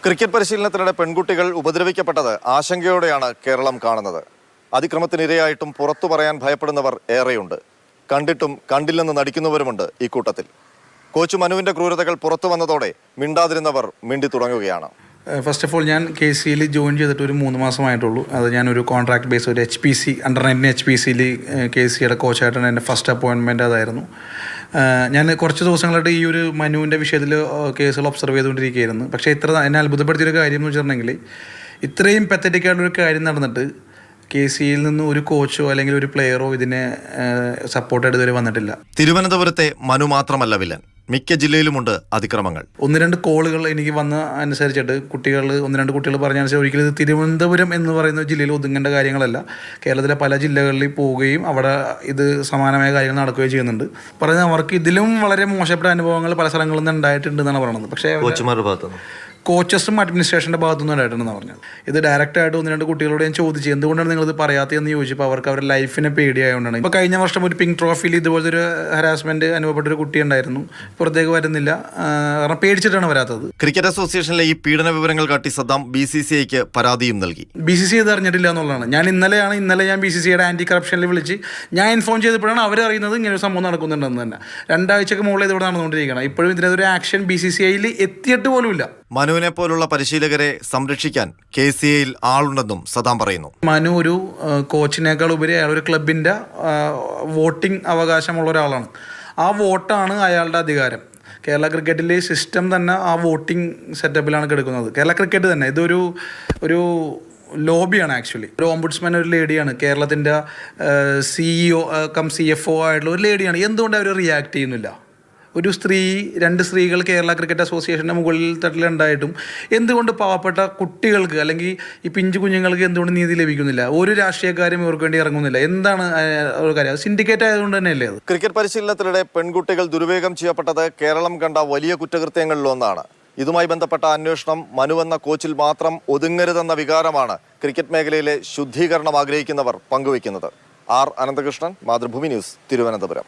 Cricket പരിശീലനത്തിനിടെ പെൺകുട്ടികൾ ഉപദ്രവിക്കപ്പെട്ടത് ആശങ്കയോടെയാണ് കേരളം കാണുന്നത്. അതിക്രമത്തിനിരയായിട്ടും പുറത്തു പറയാൻ ഭയപ്പെടുന്നവർ ഏറെയുണ്ട്. കണ്ടിട്ടും കണ്ടില്ലെന്ന് നടിക്കുന്നവരുമുണ്ട് ഈ കൂട്ടത്തിൽ. കോച്ച് മനുവിന്റെ ക്രൂരതകൾ പുറത്തു വന്നതോടെ മിണ്ടാതിരുന്നവർ മിണ്ടി തുടങ്ങുകയാണ്. ഫസ്റ്റ് ഓഫ് ഓൾ ഞാൻ KCയിൽ ജോയിൻ ചെയ്തിട്ട് ഒരു 3 മാസമായിട്ടുള്ളൂ. അത് ഞാനൊരു കോൺട്രാക്ട് ബേസ് ഒരു HPC അണ്ടർ-19 HPCയിൽ KCയുടെ കോച്ചായിട്ടാണ് എൻ്റെ ഫസ്റ്റ് അപ്പോയിൻമെൻറ്റ്. അതായിരുന്നു. ഞാൻ കുറച്ച് ദിവസങ്ങളായിട്ട് ഈ ഒരു മനുവിൻ്റെ വിഷയത്തിൽ കേസുകൾ ഒബ്സർവ് ചെയ്തുകൊണ്ടിരിക്കുകയായിരുന്നു. പക്ഷേ എന്നെ അത്ഭുതപ്പെടുത്തിയൊരു കാര്യം എന്ന് വെച്ചിട്ടുണ്ടെങ്കിൽ ഇത്രയും പെത്തറ്റിക്കായിട്ടൊരു കാര്യം നടന്നിട്ട് KCയിൽ നിന്ന് ഒരു കോച്ചോ അല്ലെങ്കിൽ ഒരു പ്ലെയറോ ഇതിനെ സപ്പോർട്ടായിട്ട് ഇതുവരെ വന്നിട്ടില്ല. തിരുവനന്തപുരത്തെ മനു മാത്രമല്ല വില്ലൻ, മിക്ക ജില്ലയിലുമുണ്ട് അതിക്രമങ്ങൾ. 1-2 കോളുകൾ എനിക്ക് വന്ന അനുസരിച്ചിട്ട് 1-2 കുട്ടികൾ പറഞ്ഞനുസരിച്ച് ഒരിക്കലും ഇത് തിരുവനന്തപുരം എന്ന് പറയുന്ന ജില്ലയിൽ ഒതുങ്ങേണ്ട കാര്യങ്ങളല്ല. കേരളത്തിലെ പല ജില്ലകളിൽ പോവുകയും അവിടെ ഇത് സമാനമായ കാര്യങ്ങൾ നടക്കുകയും ചെയ്യുന്നുണ്ട്. പറയുന്നത് അവർക്ക് ഇതിലും വളരെ മോശപ്പെട്ട അനുഭവങ്ങൾ പല സ്ഥലങ്ങളിൽ നിന്ന് ഉണ്ടായിട്ടുണ്ടെന്നാണ് പറയുന്നത്. പക്ഷേ കോച്ചസും അഡ്മിനിസ്ട്രേഷൻ്റെ ഭാഗത്തുനിന്നും ഉണ്ടായിട്ടുണ്ടെന്ന് പറഞ്ഞത്. ഇത് ഡയറക്റ്റായിട്ട് 1-2 കുട്ടികളോട് ഞാൻ ചോദിച്ചു എന്തുകൊണ്ടാണ് നിങ്ങളിത് പറയാത്തതെന്ന് ചോദിച്ചപ്പോൾ അവർക്ക് അവരുടെ ലൈഫിനെ പേടിയായതുകൊണ്ടാണ്. ഇപ്പോൾ കഴിഞ്ഞ വർഷം ഒരു പിങ്ക് ട്രോഫിയിൽ ഇതുപോലത്തെ ഒരു ഹരാസ്മെൻറ്റ് അനുഭവപ്പെട്ടൊരു കുട്ടി ഉണ്ടായിരുന്നു. പുറത്തേക്ക് വരുന്നില്ല, കാരണം പേടിച്ചിട്ടാണ് വരാത്തത്. ക്രിക്കറ്റ് അസോസിയേഷനിലെ ഈ പീഡന വിവരങ്ങൾ കാട്ടി സദ്ദാം BCCIക്ക് പരാതിയും നൽകി. BCCI ഇത് അറിഞ്ഞിട്ടില്ല എന്നുള്ളതാണ്. ഇന്നലെ ഞാൻ BCCIയുടെ ആൻറ്റി കറപ്ഷനിൽ വിളിച്ച് ഞാൻ ഇൻഫോം ചെയ്തപ്പോഴാണ് അവരറിയുന്നത് ഇങ്ങനെ ഒരു സംഭവം നടക്കുന്നുണ്ടെന്ന് തന്നെ. 2 ആഴ്ചക്ക് മുകളിൽ ഇതിവിടെ നടന്നുകൊണ്ടിരിക്കണം. ഇപ്പോഴും ഇതിനൊരു ആക്ഷൻ BCCIയിൽ എത്തിയിട്ട് പോലുമില്ല. മനുവിനെ പോലുള്ള പരിശീലകരെ സംരക്ഷിക്കാൻ KCയിൽ ആളുണ്ടെന്നും സദ്ദാം പറയുന്നു. മനു ഒരു കോച്ചിനേക്കാൾ ഉപരി അയാൾ ഒരു ക്ലബിൻ്റെ വോട്ടിംഗ് അവകാശമുള്ള ഒരാളാണ്. ആ വോട്ടാണ് അയാളുടെ അധികാരം. കേരള ക്രിക്കറ്റിലെ സിസ്റ്റം തന്നെ ആ വോട്ടിംഗ് സെറ്റപ്പിലാണ് കിടക്കുന്നത്. കേരള ക്രിക്കറ്റ് തന്നെ ഒരു ലോബിയാണ് ആക്ച്വലി. ഒരു ഓംബുഡ്സ്മാൻ ഒരു ലേഡിയാണ്, കേരളത്തിൻ്റെ CEO കം CFO ആയിട്ടുള്ള ഒരു ലേഡിയാണ്. എന്തുകൊണ്ട് അവർ റിയാക്ട് ചെയ്യുന്നില്ല? ഒരു 2 സ്ത്രീകൾ കേരള ക്രിക്കറ്റ് അസോസിയേഷൻ്റെ മുകളിൽ തട്ടിലുണ്ടായിട്ടും എന്തുകൊണ്ട് പാവപ്പെട്ട കുട്ടികൾക്ക് അല്ലെങ്കിൽ ഈ പിഞ്ചു കുഞ്ഞുങ്ങൾക്ക് എന്തുകൊണ്ട് നീതി ലഭിക്കുന്നില്ല? ഒരു രാഷ്ട്രീയക്കാരും ഇവർക്ക് വേണ്ടി ഇറങ്ങുന്നില്ല. എന്താണ് ഒരു കാര്യം? സിൻഡിക്കേറ്റ് ആയതുകൊണ്ട് തന്നെയല്ലേ അത്? ക്രിക്കറ്റ് പരിശീലനത്തിനിടെ പെൺകുട്ടികൾ ദുരുപയോഗം ചെയ്യപ്പെട്ടത് കേരളം കണ്ട വലിയ കുറ്റകൃത്യങ്ങളിലൊന്നാണ്. ഇതുമായി ബന്ധപ്പെട്ട അന്വേഷണം മനുവെന്ന കോച്ചിൽ മാത്രം ഒതുങ്ങരുതെന്ന വികാരമാണ് ക്രിക്കറ്റ് മേഖലയിലെ ശുദ്ധീകരണം ആഗ്രഹിക്കുന്നവർ പങ്കുവയ്ക്കുന്നത്. R. അനന്തകൃഷ്ണൻ, മാതൃഭൂമി ന്യൂസ്, തിരുവനന്തപുരം.